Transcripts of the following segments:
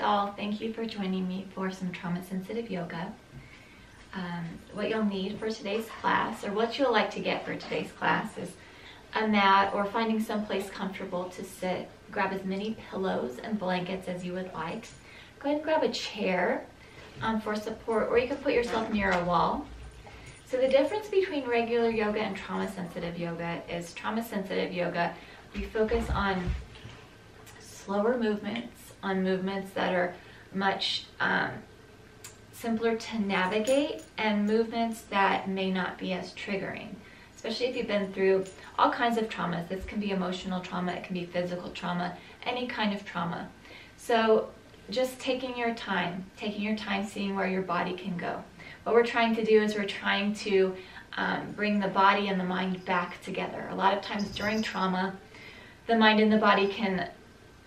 all, thank you for joining me for some trauma-sensitive yoga. What you'll need for today's class, or what you'll like to get for today's class, is a mat or finding someplace comfortable to sit. Grab as many pillows and blankets as you would like. Go ahead and grab a chair for support, or you can put yourself near a wall. So the difference between regular yoga and trauma-sensitive yoga is trauma-sensitive yoga, we focus on slower movements, on movements that are much simpler to navigate, and movements that may not be as triggering, especially if you've been through all kinds of traumas. This can be emotional trauma, it can be physical trauma, any kind of trauma. So just taking your time, seeing where your body can go. What we're trying to do is we're trying to bring the body and the mind back together. A lot of times during trauma, the mind and the body can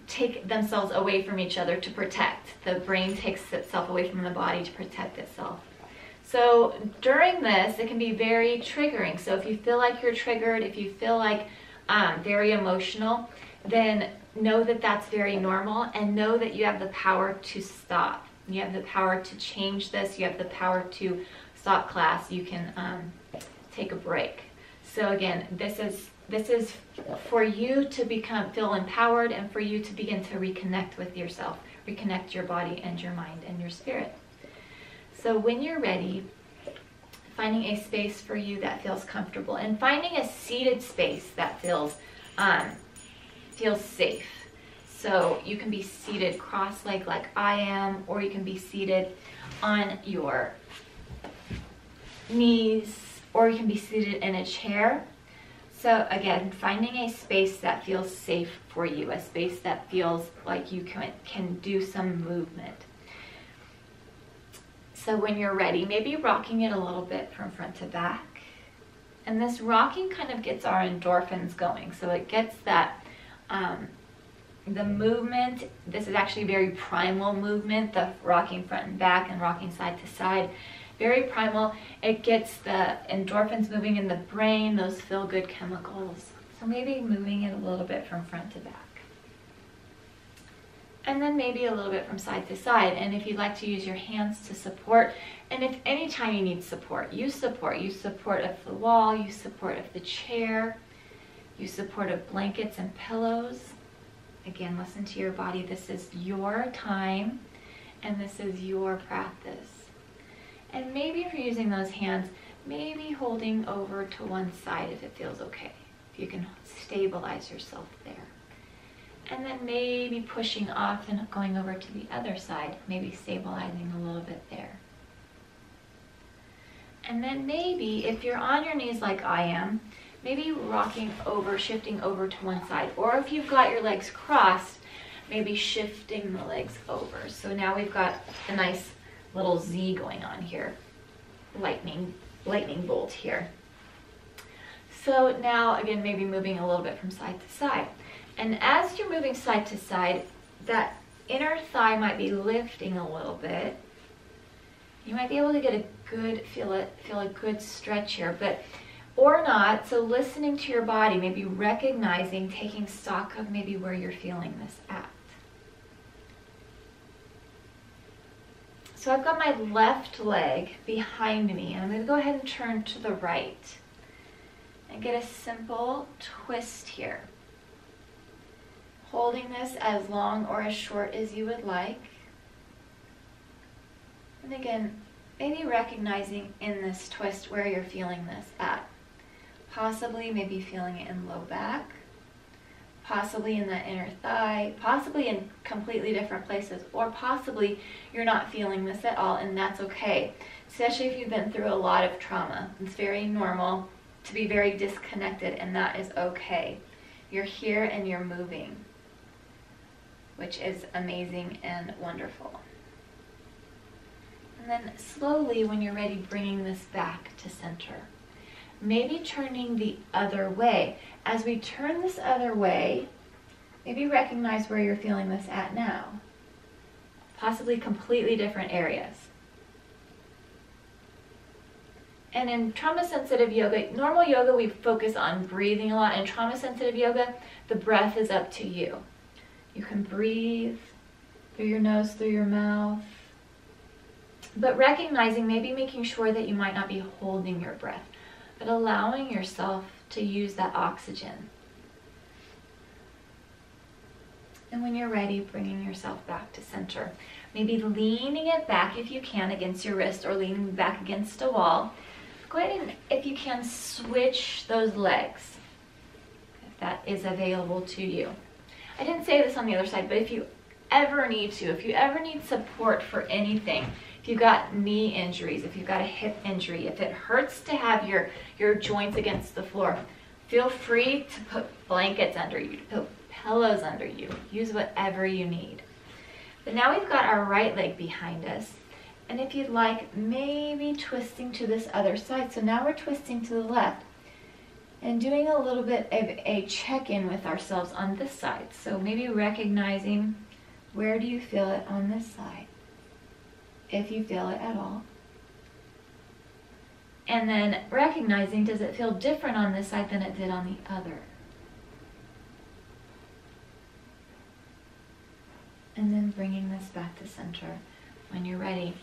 take themselves away from each other to protect. The brain takes itself away from the body to protect itself. So during this, it can be very triggering. So if you feel like you're triggered, if you feel like very emotional, then know that that's very normal, and know that you have the power to stop. You have the power to change this. You have the power to stop class. You can take a break. So again, this is for you to feel empowered, and for you to begin to reconnect with yourself, reconnect your body and your mind and your spirit. So when you're ready, finding a space for you that feels comfortable, and finding a seated space that feels safe. So you can be seated cross-legged like I am, or you can be seated on your knees, or you can be seated in a chair. So again, finding a space that feels safe for you, a space that feels like you can do some movement. So when you're ready, maybe rocking it a little bit from front to back. And this rocking kind of gets our endorphins going. So it gets that, the movement, this is actually very primal movement, the rocking front and back and rocking side to side. Very primal. It gets the endorphins moving in the brain, those feel-good chemicals. So maybe moving it a little bit from front to back. And then maybe a little bit from side to side. And if you'd like to use your hands to support, and if anytime you need support, use support. Use support of the wall, use support of the chair, use support of blankets and pillows. Again, listen to your body. This is your time, and this is your practice. And maybe if you're using those hands, maybe holding over to one side if it feels okay. If you can stabilize yourself there. And then maybe pushing off and going over to the other side, maybe stabilizing a little bit there. And then maybe if you're on your knees like I am, maybe rocking over, shifting over to one side. Or if you've got your legs crossed, maybe shifting the legs over. So now we've got a nice little Z going on here, lightning bolt here. So now again, maybe moving a little bit from side to side. And as you're moving side to side, that inner thigh might be lifting a little bit. You might be able to get a good, feel a good stretch here, or not. So listening to your body, maybe recognizing, taking stock of maybe where you're feeling this at. So I've got my left leg behind me, and I'm going to go ahead and turn to the right and get a simple twist here. Holding this as long or as short as you would like. And again, maybe recognizing in this twist where you're feeling this at. Possibly maybe feeling it in low back, possibly in that inner thigh, possibly in completely different places, or possibly you're not feeling this at all, and that's okay. Especially if you've been through a lot of trauma. It's very normal to be very disconnected, and that is okay. You're here and you're moving, which is amazing and wonderful. And then slowly, when you're ready, bringing this back to center. Maybe turning the other way. As we turn this other way, maybe recognize where you're feeling this at now. Possibly completely different areas. And in trauma-sensitive yoga, normal yoga, we focus on breathing a lot. In trauma-sensitive yoga, the breath is up to you. You can breathe through your nose, through your mouth. But recognizing, maybe making sure that you might not be holding your breath, but allowing yourself to use that oxygen. And when you're ready, bringing yourself back to center. Maybe leaning it back if you can against your wrist, or leaning back against a wall. Go ahead and, if you can, switch those legs, if that is available to you. I didn't say this on the other side, but if you ever need to, if you ever need support for anything, if you've got knee injuries, if you've got a hip injury, if it hurts to have your joints against the floor, feel free to put blankets under you, to put pillows under you. Use whatever you need. But now we've got our right leg behind us. And if you'd like, maybe twisting to this other side. So now we're twisting to the left and doing a little bit of a check-in with ourselves on this side. So maybe recognizing, where do you feel it on this side? If you feel it at all. And then recognizing, does it feel different on this side than it did on the other? And then bringing this back to center when you're ready.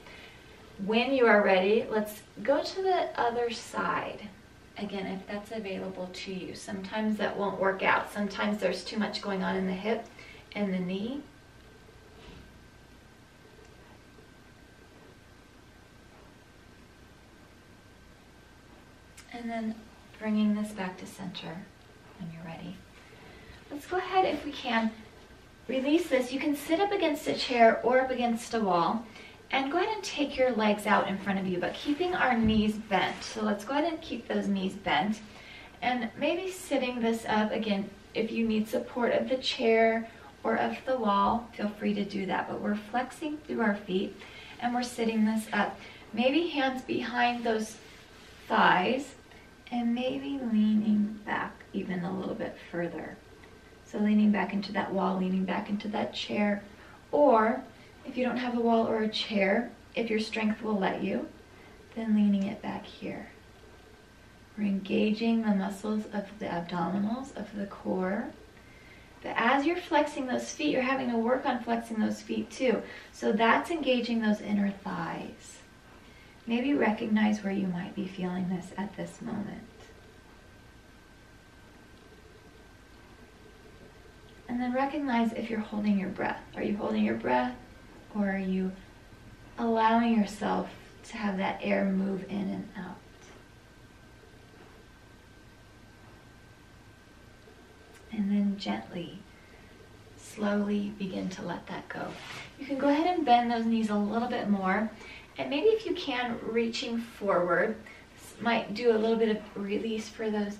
When you are ready, let's go to the other side. Again, if that's available to you. Sometimes that won't work out. Sometimes there's too much going on in the hip and the knee. And then bringing this back to center when you're ready. Let's go ahead, if we can, release this. You can sit up against a chair or up against a wall, and go ahead and take your legs out in front of you, but keeping our knees bent. So let's go ahead and keep those knees bent, and maybe sitting this up. Again, if you need support of the chair or of the wall, feel free to do that, but we're flexing through our feet and we're sitting this up. Maybe hands behind those thighs, and maybe leaning back even a little bit further. So leaning back into that wall, leaning back into that chair, or if you don't have a wall or a chair, if your strength will let you, then leaning it back here. We're engaging the muscles of the abdominals, of the core. But as you're flexing those feet, you're having to work on flexing those feet too. So that's engaging those inner thighs. Maybe recognize where you might be feeling this at this moment. And then recognize if you're holding your breath. Are you holding your breath, or are you allowing yourself to have that air move in and out? And then gently, slowly begin to let that go. You can go ahead and bend those knees a little bit more. And maybe if you can, reaching forward. This might do a little bit of release for those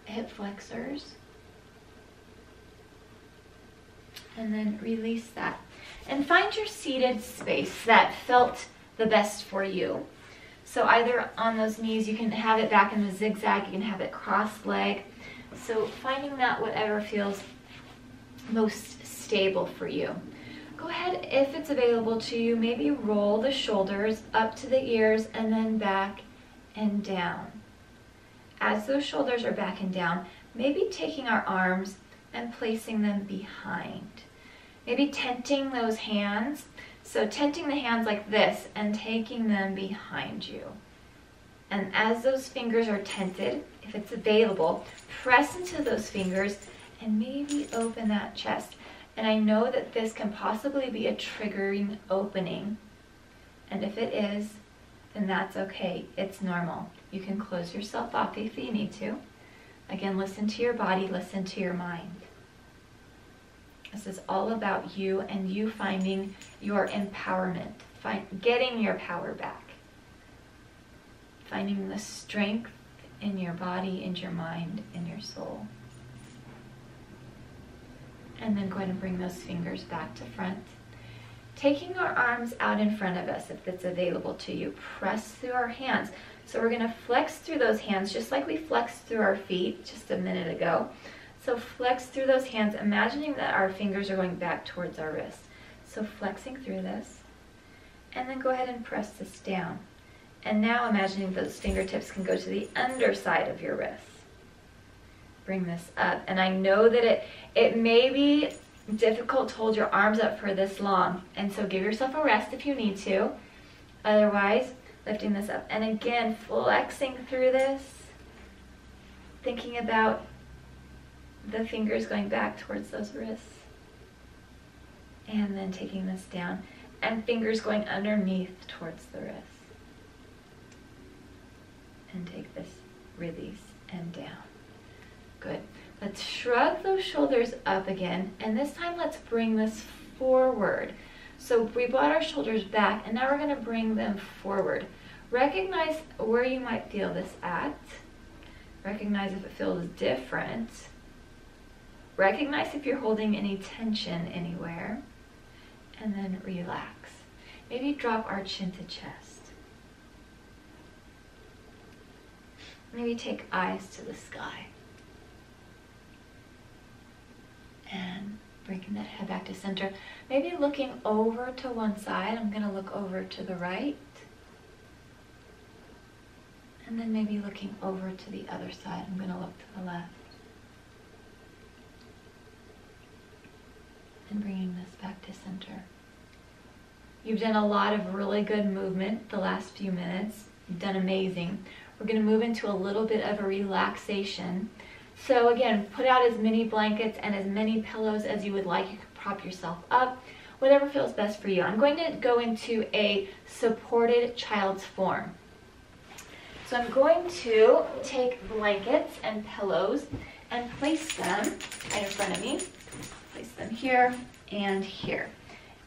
hip flexors. And then release that. And find your seated space that felt the best for you. So either on those knees, you can have it back in the zigzag, you can have it cross-leg. So finding that whatever feels most stable for you. Go ahead, if it's available to you, maybe roll the shoulders up to the ears and then back and down. As those shoulders are back and down, maybe taking our arms and placing them behind. Maybe tenting those hands. So tenting the hands like this and taking them behind you. And as those fingers are tented, if it's available, press into those fingers and maybe open that chest. And I know that this can possibly be a triggering opening. And if it is, then that's okay. It's normal. You can close yourself off if you need to. Again, listen to your body, listen to your mind. This is all about you and you finding your empowerment, getting your power back. Finding the strength in your body, in your mind, in your soul. And then go ahead and bring those fingers back to front. Taking our arms out in front of us, if it's available to you, press through our hands. So we're going to flex through those hands just like we flexed through our feet just a minute ago. So flex through those hands, imagining that our fingers are going back towards our wrists. So flexing through this. And then go ahead and press this down. And now imagining those fingertips can go to the underside of your wrist. Bring this up. And I know that it may be difficult to hold your arms up for this long. And so give yourself a rest if you need to. Otherwise, lifting this up. And again, flexing through this, thinking about the fingers going back towards those wrists. And then taking this down. And fingers going underneath towards the wrist. And take this, release, and down. Good. Let's shrug those shoulders up again, and this time let's bring this forward. So we brought our shoulders back, and now we're going to bring them forward. Recognize where you might feel this at. Recognize if it feels different. Recognize if you're holding any tension anywhere, and then relax. Maybe drop our chin to chest. Maybe take eyes to the sky. And bringing that head back to center. Maybe looking over to one side. I'm going to look over to the right. And then maybe looking over to the other side. I'm going to look to the left. And bringing this back to center. You've done a lot of really good movement the last few minutes. You've done amazing. We're going to move into a little bit of a relaxation. So again, put out as many blankets and as many pillows as you would like. You can prop yourself up, whatever feels best for you. I'm going to go into a supported child's form. So I'm going to take blankets and pillows and place them right in front of me. Place them here and here.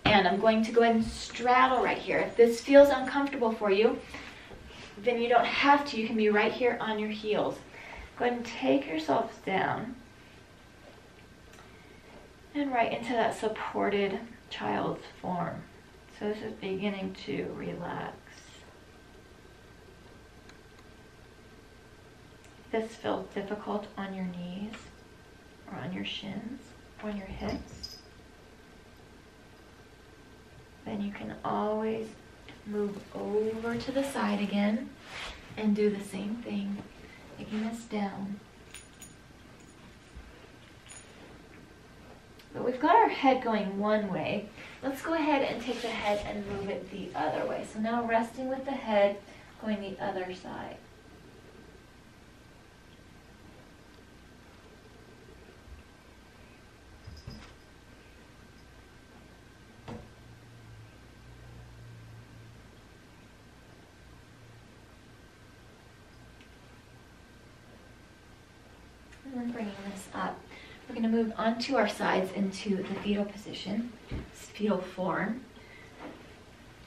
And I'm going to go ahead and straddle right here. If this feels uncomfortable for you, then you don't have to. You can be right here on your heels. Go ahead and take yourselves down and right into that supported child's form. So this is beginning to relax. If this feels difficult on your knees or on your shins or on your hips, then you can always move over to the side again and do the same thing. Taking this down. But we've got our head going one way. Let's go ahead and take the head and move it the other way. So now resting with the head, going the other side. And then bringing this up. We're going to move onto our sides into the fetal position, fetal form.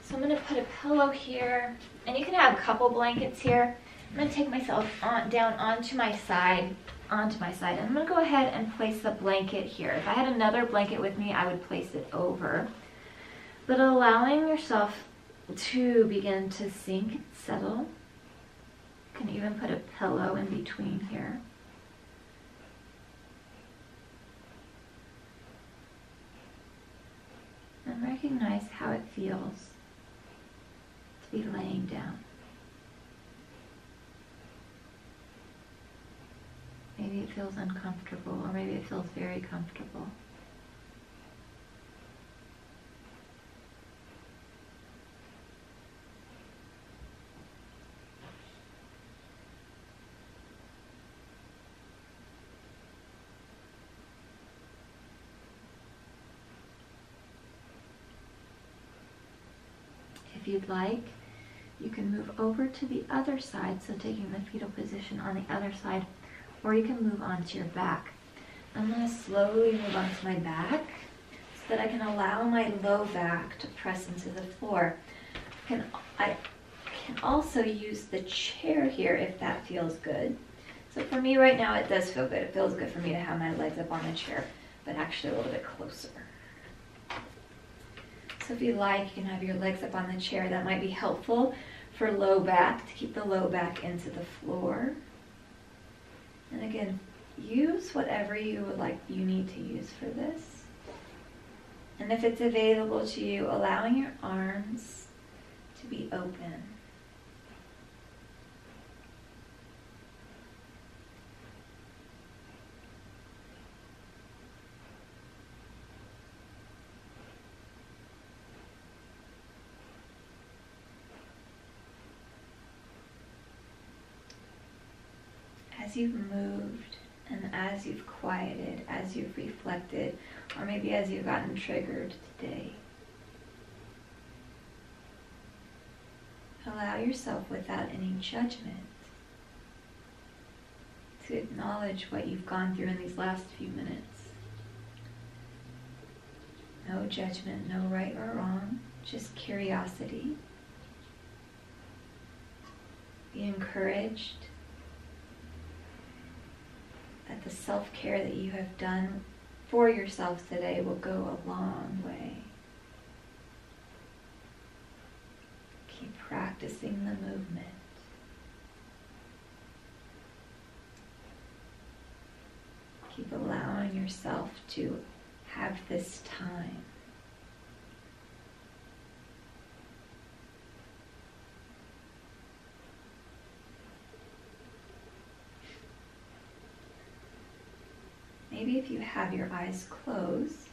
So I'm going to put a pillow here, and you can have a couple blankets here. I'm going to take myself down onto my side, and I'm going to go ahead and place the blanket here. If I had another blanket with me, I would place it over. But allowing yourself to begin to sink and settle. You can even put a pillow in between here. And recognize how it feels to be laying down. Maybe it feels uncomfortable, or maybe it feels very comfortable. If you'd like, you can move over to the other side, so taking the fetal position on the other side, or you can move onto your back. I'm going to slowly move onto my back so that I can allow my low back to press into the floor. I can also use the chair here if that feels good. So for me right now, it does feel good. It feels good for me to have my legs up on the chair, but actually a little bit closer. So if you like, you can have your legs up on the chair. That might be helpful for low back, to keep the low back into the floor. And again, use whatever you need to use for this. And if it's available to you, allowing your arms to be open. as you've moved and as you've quieted, as you've reflected, or maybe as you've gotten triggered today, allow yourself without any judgment to acknowledge what you've gone through in these last few minutes. No judgment, no right or wrong, just curiosity. Be encouraged that the self-care that you have done for yourself today will go a long way. Keep practicing the movement. Keep allowing yourself to have this time. Maybe if you have your eyes closed,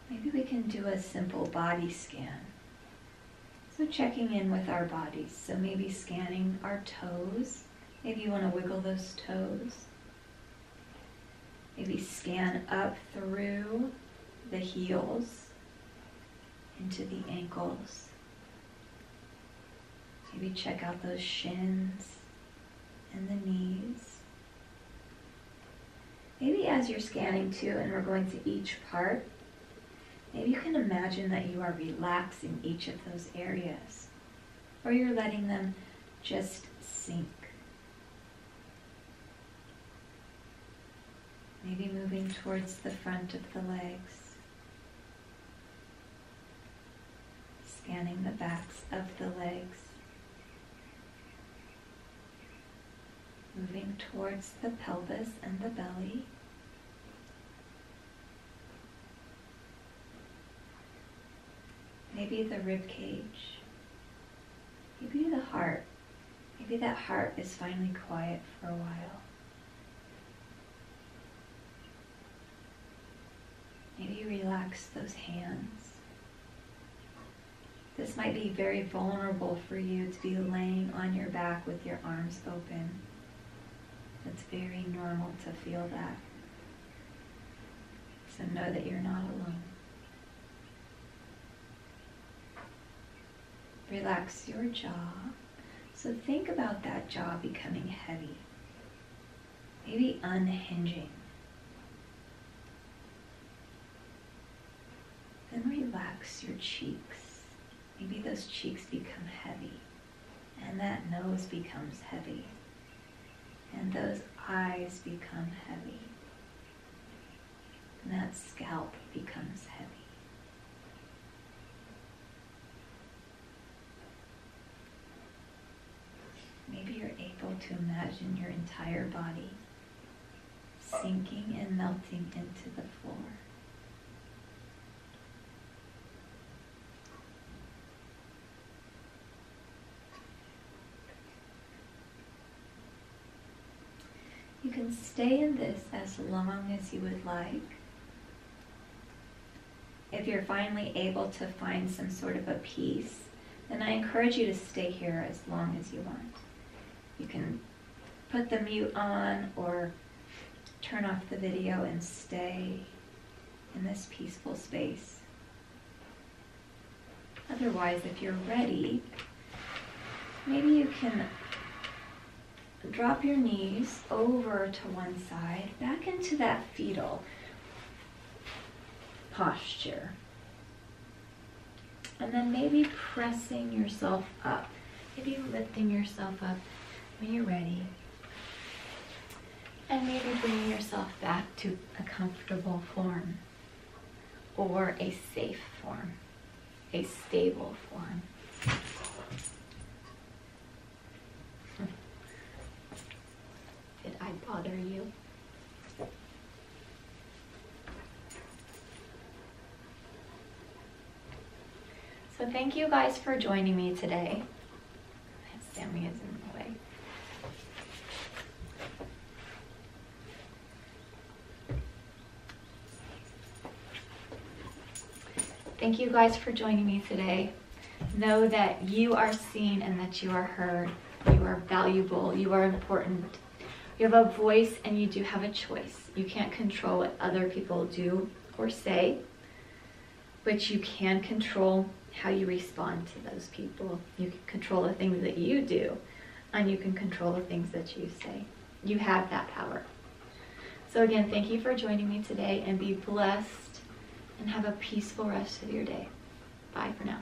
maybe we can do a simple body scan. So checking in with our bodies. So maybe scanning our toes. Maybe you want to wiggle those toes. Maybe scan up through the heels into the ankles. Maybe check out those shins and the knees. Maybe as you're scanning too, and we're going to each part, maybe you can imagine that you are relaxing each of those areas, or you're letting them just sink. Maybe moving towards the front of the legs, scanning the backs of the legs, moving towards the pelvis and the belly, maybe the rib cage, maybe the heart. Maybe that heart is finally quiet for a while. Maybe you relax those hands. This might be very vulnerable for you to be laying on your back with your arms open. It's very normal to feel that. So know that you're not alone. Relax your jaw. So think about that jaw becoming heavy. Maybe unhinging. Then relax your cheeks. Maybe those cheeks become heavy. And that nose becomes heavy. And those eyes become heavy. And that scalp becomes heavy. Maybe you're able to imagine your entire body sinking and melting into the floor. You can stay in this as long as you would like. If you're finally able to find some sort of a peace, then I encourage you to stay here as long as you want. You can put the mute on or turn off the video and stay in this peaceful space. Otherwise, if you're ready, maybe you can drop your knees over to one side, back into that fetal posture. And then maybe pressing yourself up. Maybe lifting yourself up when you're ready. And maybe bringing yourself back to a comfortable form, or a safe form, a stable form. Did I bother you? So thank you guys for joining me today. Sammy is in the way. Thank you guys for joining me today. Know that you are seen and that you are heard. You are valuable. You are important. You have a voice and you do have a choice. You can't control what other people do or say, but you can control how you respond to those people. You can control the things that you do, and you can control the things that you say. You have that power. So again, thank you for joining me today, and be blessed and have a peaceful rest of your day. Bye for now.